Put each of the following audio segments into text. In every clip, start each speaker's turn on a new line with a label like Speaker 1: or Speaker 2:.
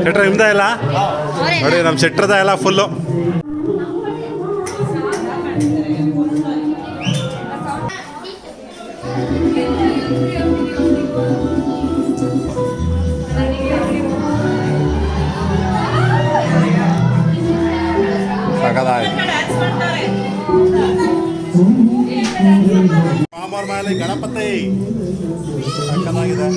Speaker 1: ಶೆಟ್ರ ನಿಮ್ದ ಇಲ್ಲ ನೋಡಿ, ನಮ್ಮ ಶೆಟ್ರದ ಎಲ್ಲ ಫುಲ್ಲು. ಮಾಮೂರ್ ಮೇಲೆ ಗಣಪತಿ ಸಕ್ಕತ್ತಾಗಿದೆ.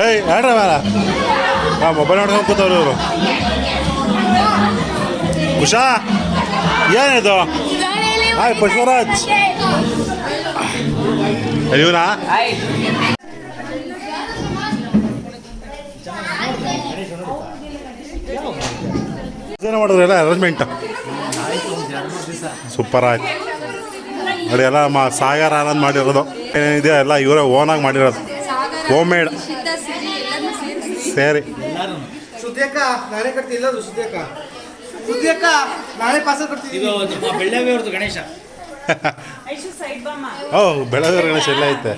Speaker 1: ಏಯ್ ಆಡ್ರ ಮೇಲ ಮೊಬೈಲ್ ನೋಡ್ಕೊಂಡು ಕೂತವ್ರು ಇವರು. ಉಷಾ ಏನಿದು? ಹಾಯ್ ಪುಷ್ಪರಾಜ್, ಇವನಾ? ಏನು ಮಾಡಿದ್ರು ಎಲ್ಲ ಅರೇಂಜ್ಮೆಂಟ್ ಸೂಪರ್ ಆಯ್ತು ನೋಡಿ. ಎಲ್ಲ ಸಾಗರ್ ಆನಂದ್ ಮಾಡಿರೋದು ಏನಿದೆ ಎಲ್ಲ ಇವರೇ ಓನಾಗಿ ಮಾಡಿರೋದು, ಹೋಮ್ ಮೇಡ್. ಸರಿ
Speaker 2: ಗಣೇಶ
Speaker 1: ಓ ಬೆಳಗಾವಿ ಗಣೇಶ ಎಲ್ಲ ಐತೆ.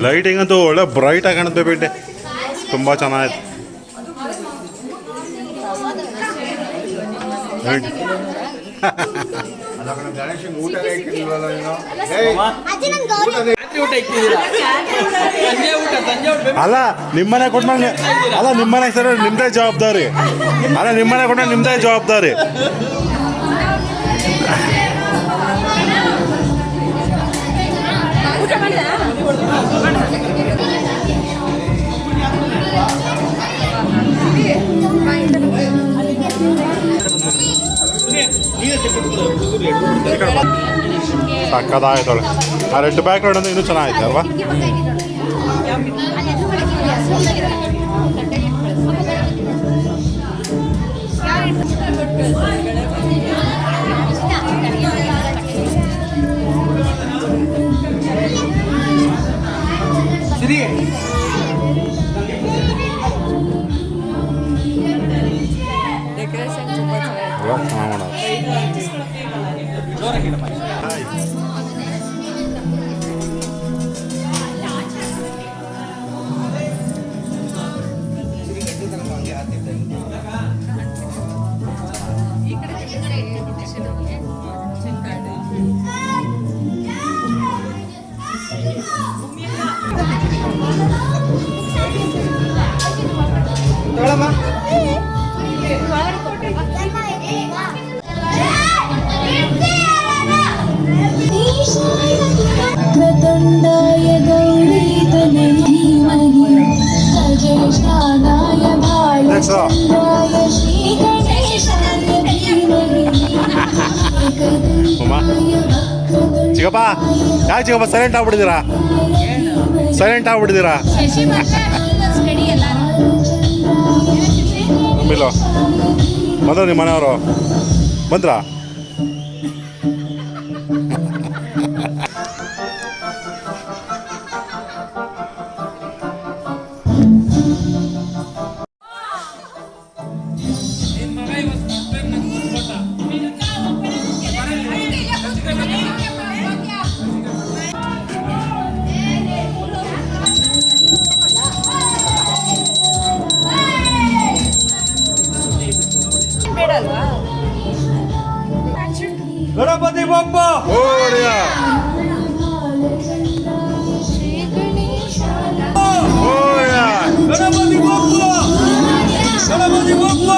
Speaker 1: ಲೈಟಿಂಗ್ ಅಂತೂ ಒಳ್ಳೆ ಬ್ರೈಟ್ ಆಗಿ ಕಾಣುತ್ತೆ ಬೇಟೆ, ತುಂಬ ಚೆನ್ನಾಗಿತ್ತು. ಅಲ್ಲ ನಿಮ್ಮನೆ ಕೊಟ್ಮೇಲೆ, ಅಲ್ಲ ನಿಮ್ಮನೆ ಸರ್ ನಿಮ್ದೇ ಜವಾಬ್ದಾರಿ, ಅಲ್ಲ ನಿಮ್ಮನೆ ಕೊಟ್ಟ ನಿಮ್ದೇ ಜವಾಬ್ದಾರಿ. ಸಕ್ಕದಾಯ್ತಳೆ ಆ ರೆಡ್ ಬ್ಯಾಕ್ ಗ್ರೌಂಡ್ ಅಂದ್ರೆ ಇನ್ನೂ ಚೆನ್ನಾಗೈತೆ ಅಲ್ವಾ? ಚಿಕ್ಕಪ್ಪ ಯಾಕೆ ಚಿಕ್ಕಪ್ಪ ಸೈಲೆಂಟ್ ಆಗ್ಬಿಟ್ಟಿದ್ದೀರಾ? ಸೈಲೆಂಟ್ ಆಗ್ಬಿಟ್ಟಿದ್ದೀರಾ? ನಂಬಿಲ್ಲ ಬಂದ್ರ ನಿಮ್ಮ ಮನೆಯವರು ಬಂದ್ರಾ?
Speaker 2: ಗಣಪತಿ ಬಪ್ಪ
Speaker 1: ಓಡಿಯ ಓಡಿಯ
Speaker 2: ಗಣಪತಿ ಬಪ್ಪ ಗಣಪತಿ ಬಪ್ಪ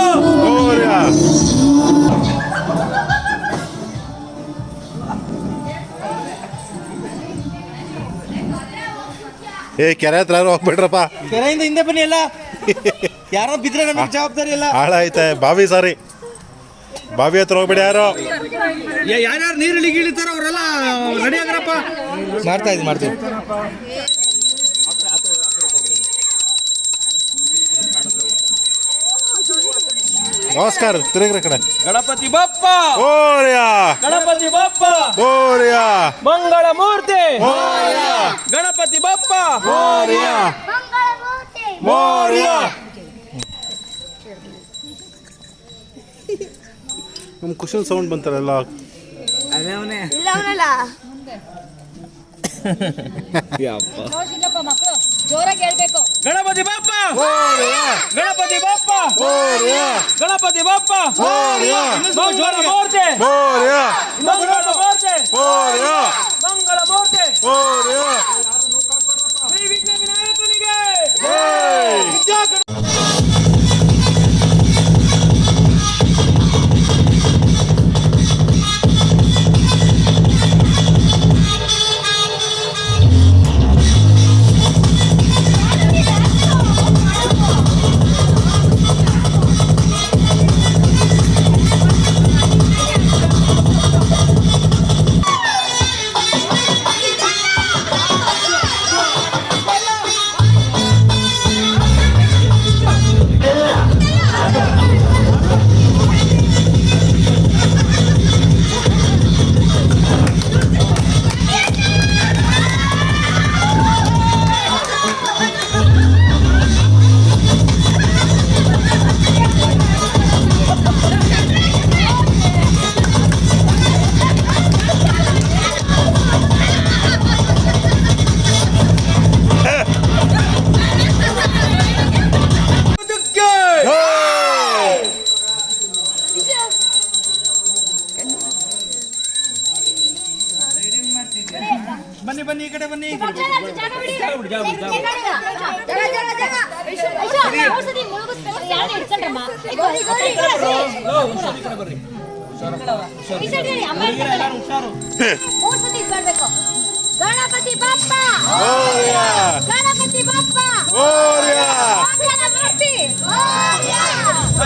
Speaker 1: ಓಡಿಯ. ಏ ಕೆರೆ ಹತ್ರ ಯಾರು ಹೋಗ್ಬಿಟ್ರಪ್ಪ,
Speaker 2: ಕೆರೆಯಿಂದ ಹಿಂದೆ ಬನ್ನಿ. ಎಲ್ಲ ಯಾರೋ ಬಿದ್ರೆ ನಮಗೆ ಜವಾಬ್ದಾರಿ ಇಲ್ಲ.
Speaker 1: ಹಾಳಾಯ್ತೆ ಬಾವಿ. ಸಾರಿ ಬಾವಿ ಹತ್ರ ಹೋಗ್ಬಿಡಿ. ಯಾರು
Speaker 2: ಯಾರ್ಯಾರು ನೀರಲ್ಲಿ ಗೀಳಿತಾರೋ ಅವರೆಲ್ಲ ರೆಡಿ ಆಗ್ರಪ್ಪ. ಮಾಡ್ತೀವಿ.
Speaker 1: ನಮಸ್ಕಾರ, ತಿರುಗ್ರ ಕಡೆ.
Speaker 2: ಗಣಪತಿ ಬಪ್ಪ
Speaker 1: ಓರಿಯ
Speaker 2: ಗಣಪತಿ ಬಪ್ಪ
Speaker 1: ಓರಿಯ
Speaker 2: ಮಂಗಳ ಮೂರ್ತಿ
Speaker 1: ಓರಿಯ
Speaker 2: ಗಣಪತಿ ಬಪ್ಪ
Speaker 1: ಓರಿಯ. ಮೋರ್ಯ ನಮ್ಮ ಕುಶನ್ ಸೌಂಡ್ ಬಂತಾರಲ್ಲ
Speaker 3: ಇಲ್ಲ ಅವನಲ್ಲ
Speaker 4: ನೋಡ್ತಿಲ್ಲಪ್ಪ ಮಕ್ಕಳು ಜೋರಾಗಿ ಹೇಳ್ಬೇಕು.
Speaker 2: ಗಣಪತಿ ಬಾಪ್ಪ
Speaker 1: ಮೋರ್ಯ
Speaker 2: ಗಣಪತಿ ಬಾಪ್ಪ
Speaker 1: ಮೋರ್ಯ
Speaker 2: ಗಣಪತಿ ಬಾಪ್ಪ
Speaker 1: ಮೋರ್ಯ
Speaker 2: ಮಂಗಳ ಮೂರ್ತಿ
Speaker 1: ಮೋರ್ಯ
Speaker 2: ಮಂಗಳ ಮೂರ್ತಿ
Speaker 1: ಮೋರ್ಯ
Speaker 2: ಮಂಗಳ ಮೂರ್ತಿ
Speaker 1: ಮೋರ್ಯ
Speaker 2: ಶ್ರೀ ವಿಘ್ನ ವಿನಾಯಕನಿಗೆ ಬನ್ನಿ ಬನ್ನಿ ಈ ಕಡೆ ಬನ್ನಿ
Speaker 4: ಜಾಗ ಬಿಡಿ. ಔಷಧಿ ಮುಳುಗಿಸ್ಬೇಕು. ಯಾರನ್ನ ಹಿಡ್ಕೊಂಡ್ರಮ್ಮ? ಈ ಸೈಡ್ ಹೇಳಿ, ಅಮ್ಮ ಹಿಡ್ಕೊಂಡಲ್ಲ.
Speaker 2: ಹುಷಾರು
Speaker 4: ಮೂರ್ ಸತಿ ಇದ್ಬಿಡ್ಬೇಕು. ಗಣಪತಿ ಬಾಪ್ಪ
Speaker 1: ಮೋರ್ಯ
Speaker 4: ಗಣಪತಿ ಬಾಪ್ಪ
Speaker 1: ಮೋರ್ಯ
Speaker 4: ಗಣಪತಿ ಮೋರ್ಯ.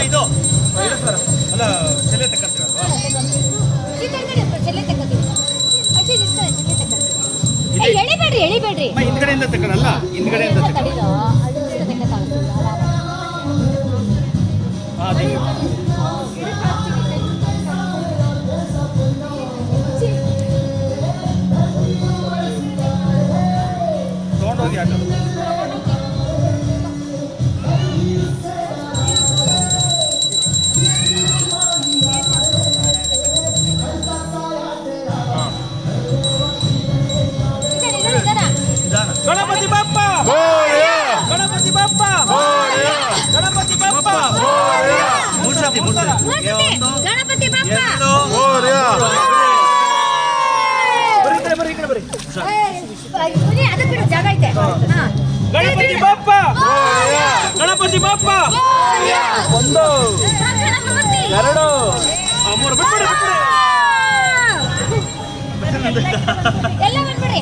Speaker 2: ಇದು ಅಲ್ಲ ಸೆಲೆ ತಕ್ಕಂತೀರಲ್ವಾ
Speaker 4: ಈ ಕಡೆ ಕಡೆ ಚೆಲ್ಲೆ ತಕ್ಕೊತೀವಿ. ಅಜ್ಜಿ ಇರ್ತಾರೆ ಚೆಲ್ಲೆ ತಕ್ಕೊತೀವಿ. ಎಳಿಬೇಡ್ರಿ ಎಳಿಬೇಡ್ರಿ.
Speaker 2: ಹಿಂದ್ಗಡೆಯಿಂದ ತಕ್ಕಳಲ್ಲ ಹಿಂದ್ಗಡೆಯಿಂದ ತಕ್ಕ
Speaker 4: ತಡಿದು ಅದು ತೆಗ್ದಕ್ಕಾಗಲ್ಲ.
Speaker 2: ತಗೊಂಡೋಗಿ ಹಾಕೋದು ಗಣಪತಿ ಬಾಪ್ಪ
Speaker 1: ಮೋರ್ಯ
Speaker 2: ಗಣಪತಿ ಬಾಪ್ಪ
Speaker 1: ಮೋರ್ಯ
Speaker 2: ಗಣಪತಿ ಬಾಪ್ಪ
Speaker 1: ಮೋರ್ಯ
Speaker 2: ಮೂರ್ಸತಿ
Speaker 4: ಗಣಪತಿ ಬಾಪ್ಪ
Speaker 1: ಮೋರ್ಯ
Speaker 2: ಬರ್ರಿ ಈ ಕಡೆ ಬರ್ರಿ ಈ ಕಡೆ ಬರ್ರಿ
Speaker 4: ಬನ್ನಿ, ಅದಕ್ಕೆ ಬಿಡು, ಜಾಗ ಐತೆ. ಹಾ.
Speaker 2: ಗಣಪತಿ ಬಾಪ್ಪ
Speaker 1: ಮೋರ್ಯ
Speaker 2: ಗಣಪತಿ ಬಾಪ್ಪ
Speaker 4: ಮೋರ್ಯ.
Speaker 2: ಒಂದು
Speaker 4: ಗಣಪತಿ.
Speaker 2: ಎರಡು ಮೂರು ಬಿಟ್ಬಿಡಿ
Speaker 4: ಎಲ್ಲ ಬಂದ್ಬಿಡಿ.